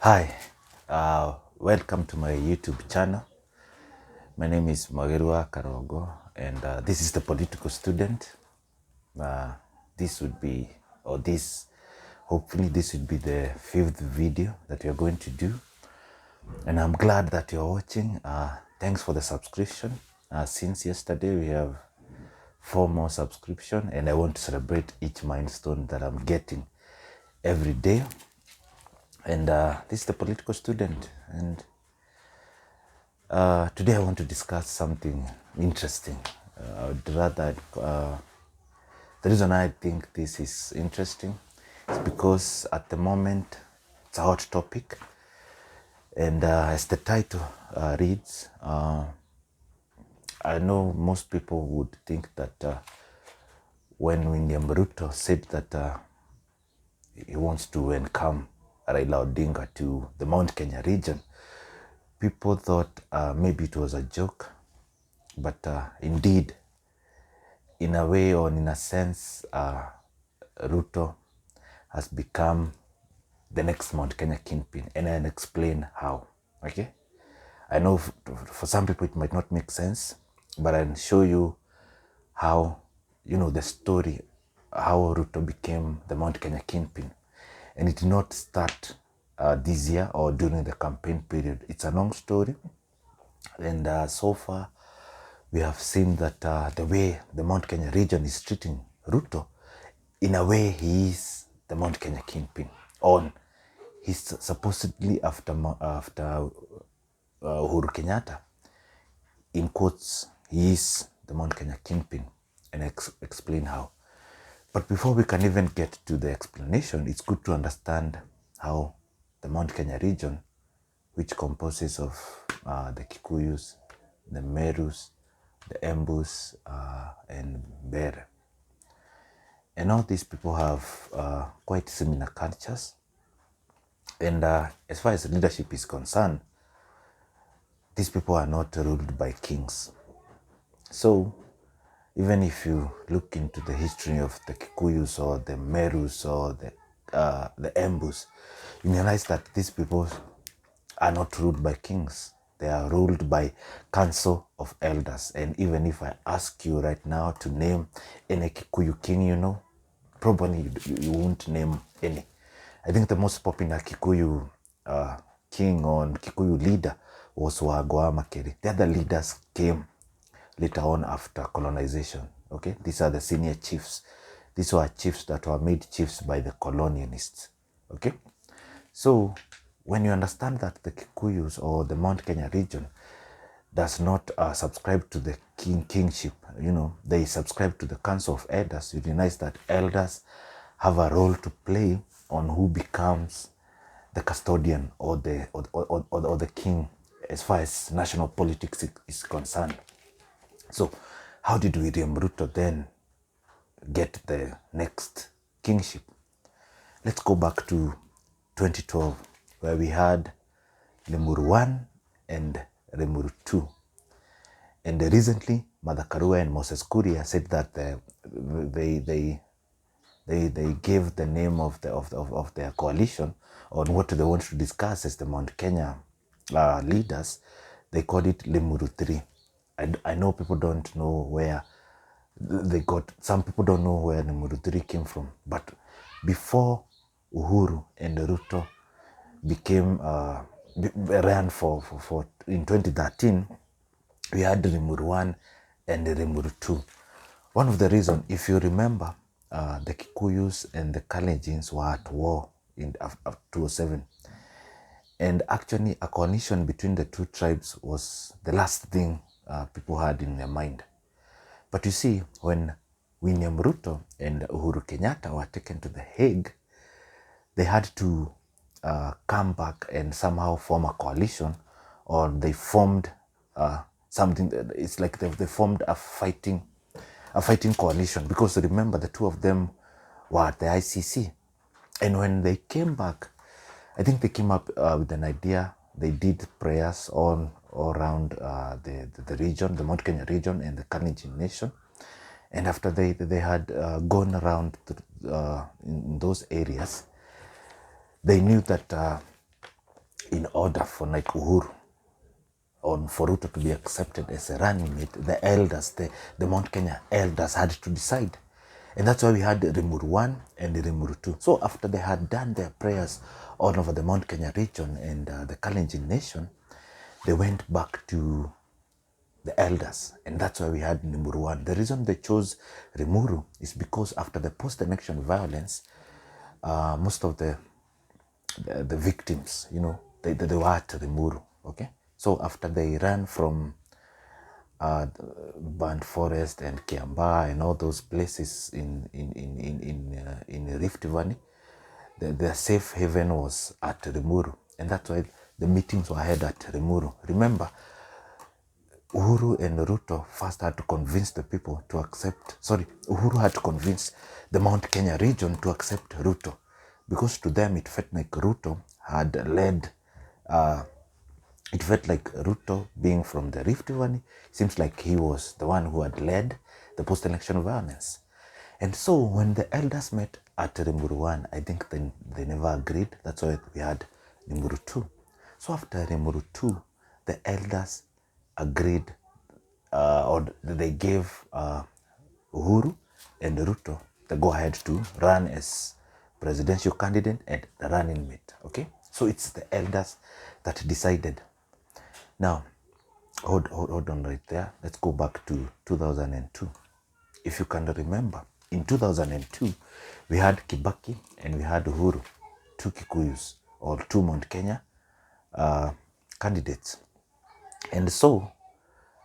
Hi, welcome to my YouTube channel. My name is Magerwa Karogo, and this is the political student. This would be, or this, hopefully, this would be the 5th video that you're going to do. And I'm glad that you're watching. Thanks for the subscription. Since yesterday, we have 4 more subscription, and I want to celebrate each milestone that I'm getting every day. And this is the political student, and today I want to discuss something interesting. The reason I think this is interesting is because at the moment it's a hot topic, and as the title reads, I know most people would think that when William Ruto said that he wants to welcome Raila Odinga to the Mount Kenya region, people thought maybe it was a joke, but indeed, in a way or in a sense, Ruto has become the next Mount Kenya kingpin, and I'll explain how. Okay, I know for some people it might not make sense, but I'll show you how, the story, how Ruto became the Mount Kenya kingpin. And it did not start this year or during the campaign period. It's a long story, and so far we have seen that the way the Mount Kenya region is treating Ruto, in a way he is the Mount Kenya kingpin. He's supposedly after Uhuru Kenyatta, in quotes, he is the Mount Kenya kingpin, and explain how. But before we can even get to the explanation, it's good to understand how the Mount Kenya region, which composes of the Kikuyus, the Merus, the Embus, and Bere. And all these people have quite similar cultures. And as far as leadership is concerned, these people are not ruled by kings. So even if you look into the history of the Kikuyus or the Merus or the Embus, you realize that these people are not ruled by kings. They are ruled by council of elders. And even if I ask you right now to name any Kikuyu king, probably you won't name any. I think the most popular Kikuyu king or Kikuyu leader was Wagwa Makeri. The other leaders came later on after colonization. Okay, these are the senior chiefs. These were chiefs that were made chiefs by the colonialists. Okay, so when you understand that the Kikuyus or the Mount Kenya region does not subscribe to the kingship, they subscribe to the council of elders, you realize that elders have a role to play on who becomes the custodian or the king as far as national politics is concerned. So how did William Ruto then get the next kingship? Let's go back to 2012, where we had Lemuru 1 and Lemuru 2. And recently, Martha Karua and Moses Kuria said that they gave the name of their coalition on what they want to discuss as the Mount Kenya leaders. They called it Lemuru 3. I know people don't know where some people don't know where Lemuru 3 came from. But before Uhuru and Ruto ran for in 2013, we had Lemuru 1 and Lemuru 2. One of the reasons, if you remember, the Kikuyus and the Kalenjins were at war in 2007. And actually, a coalition between the two tribes was the last thing people had in their mind. But you see, when William Ruto and Uhuru Kenyatta were taken to The Hague, they had to come back and somehow form a coalition, or they formed something. It's like they formed a fighting coalition, because remember, the two of them were at the ICC. And when they came back, I think they came up with an idea. They did prayers all around the region, the Mount Kenya region and the Kalenjin nation. And after they had gone around in those areas, they knew that in order for like Uhuru or for Ruto to be accepted as a running mate, the elders, the Mount Kenya elders had to decide. And that's why we had Rimuru 1 and Rimuru 2. So after they had done their prayers all over the Mount Kenya region and the Kalenjin nation, they went back to the elders. And that's why we had Rimuru 1. The reason they chose Rimuru is because after the post-election violence, most of the victims, you know, they were at Rimuru, okay? So after they ran from Burnt Forest and Kiambaa and all those places in Rift Valley, their safe haven was at Rimuru, and that's why the meetings were held at Rimuru. Remember, Uhuru and Ruto first had to convince the people to accept, Uhuru had to convince the Mount Kenya region to accept Ruto, because to them it felt like Ruto had led, it felt like Ruto, being from the Rift Valley, seems like he was the one who had led the post-election violence. And so when the elders met at Rimuru 1, I think they never agreed. That's why we had Rimuru 2. So after Rimuru 2, the elders agreed, or they gave Uhuru and Ruto the go-ahead to run as presidential candidate and the running mate, okay? So it's the elders that decided. Now, hold on right there. Let's go back to 2002. If you can remember, in 2002, we had Kibaki and we had Uhuru, two Kikuyus, or two Mount Kenya candidates. And so,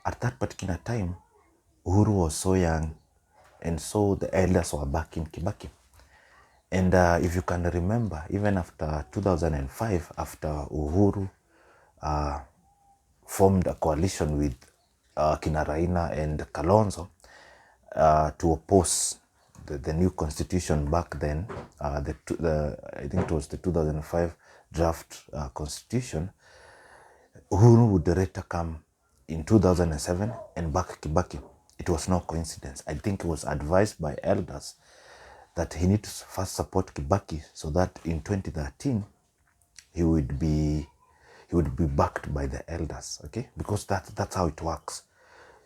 at that particular time, Uhuru was so young, and so the elders were backing Kibaki. And if you can remember, even after 2005, after Uhuru formed a coalition with Kina Raila and Kalonzo to oppose the new constitution back then, I think it was the 2005 draft constitution, Uhuru would later come in 2007 and back Kibaki. It was no coincidence. I think it was advised by elders that he needs to first support Kibaki so that in 2013 he would be backed by the elders, okay? Because that's how it works.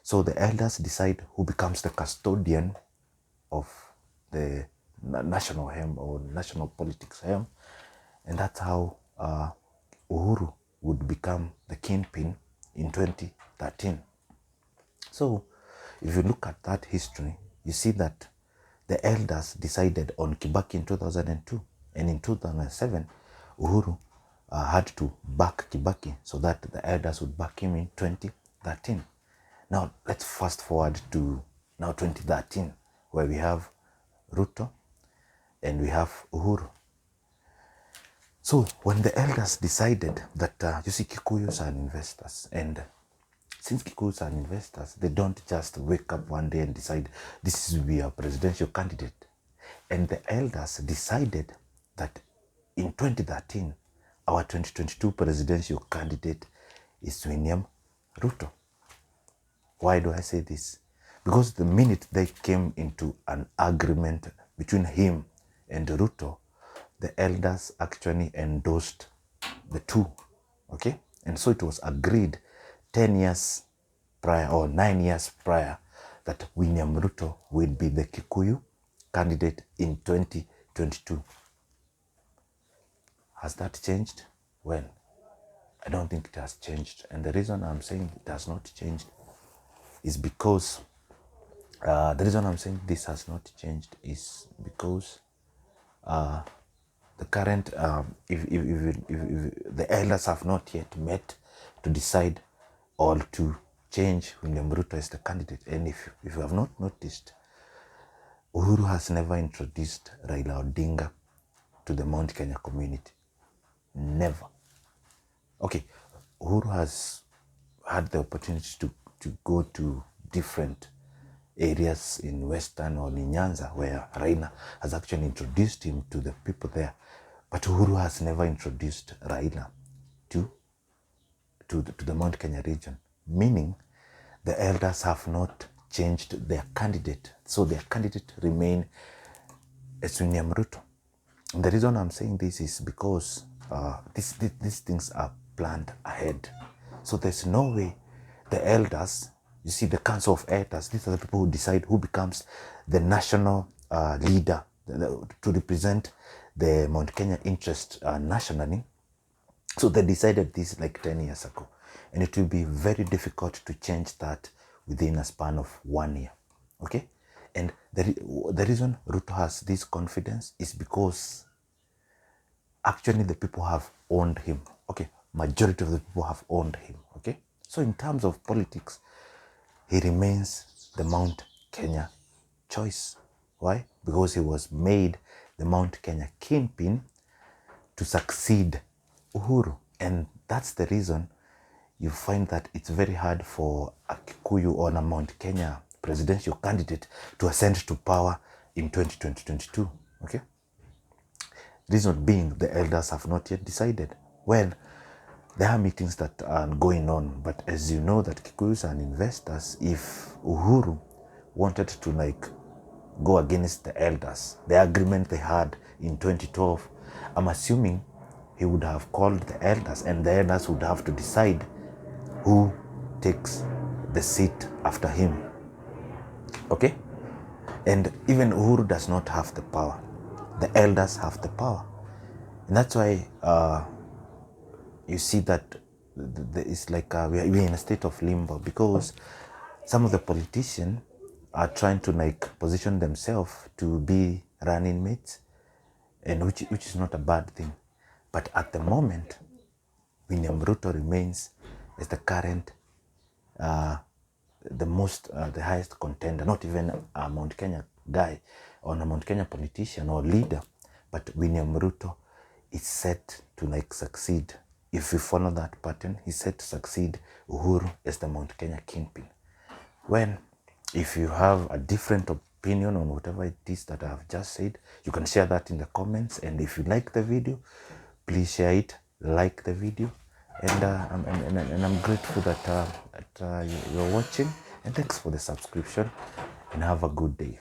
So the elders decide who becomes the custodian of the national hem or national politics hem, and that's how Uhuru would become the kingpin in 2013. So if you look at that history, you see that the elders decided on Kibaki in 2002, and in 2007, Uhuru had to back Kibaki so that the elders would back him in 2013. Now, let's fast forward to now 2013, where we have Ruto and we have Uhuru. So when the elders decided that, you see, Kikuyus are investors, and since Kikuyus are investors, they don't just wake up one day and decide this will be our presidential candidate. And the elders decided that in 2013, our 2022 presidential candidate is William Ruto. Why do I say this? Because the minute they came into an agreement between him and Ruto, the elders actually endorsed the two, okay? And so it was agreed 10 years prior or 9 years prior that William Ruto will be the Kikuyu candidate in 2022. Has that changed? Well, I don't think it has changed. And the reason I'm saying it has not changed is because the reason I'm saying this has not changed is because the current, if the elders have not yet met to decide or to change William Ruto as the candidate. And if you have not noticed, Uhuru has never introduced Raila Odinga to the Mount Kenya community. Never. Okay, Uhuru has had the opportunity to go to different areas in Western or in Nyanza where Raila has actually introduced him to the people there. But Uhuru has never introduced Raila to the Mount Kenya region, meaning the elders have not changed their candidate. So their candidate remain as William Ruto. And the reason I'm saying this is because these things are planned ahead. So there's no way the elders, you see, the Council of Elders, these are the people who decide who becomes the national leader to represent the Mount Kenya interest nationally. So they decided this like 10 years ago. And it will be very difficult to change that within a span of 1 year. Okay? And the reason Ruto has this confidence is because actually the people have owned him. Okay? Majority of the people have owned him. Okay? So in terms of politics, he remains the Mount Kenya choice. Why? Because he was made the Mount Kenya kingpin to succeed Uhuru. And that's the reason you find that it's very hard for a Kikuyu or a Mount Kenya presidential candidate to ascend to power in 2022. Okay? Reason being, the elders have not yet decided. Well, there are meetings that are going on, but as you know that Kikuyus are investors, if Uhuru wanted to like go against the elders, the agreement they had in 2012, I'm assuming he would have called the elders and the elders would have to decide who takes the seat after him. Okay? And even Uhuru does not have the power. The elders have the power. And that's why you see that it's like we're in a state of limbo, because some of the politicians are trying to like position themselves to be running mates, and which is not a bad thing. But at the moment, William Ruto remains as the current, the highest contender, not even a Mount Kenya guy or a Mount Kenya politician or leader, but William Ruto is set to like succeed. If we follow that pattern, he's set to succeed Uhuru as the Mount Kenya kingpin. Well, if you have a different opinion on whatever it is that I have just said, you can share that in the comments. And if you like the video, please share it, like the video. And I'm grateful that you're watching. And thanks for the subscription. And have a good day.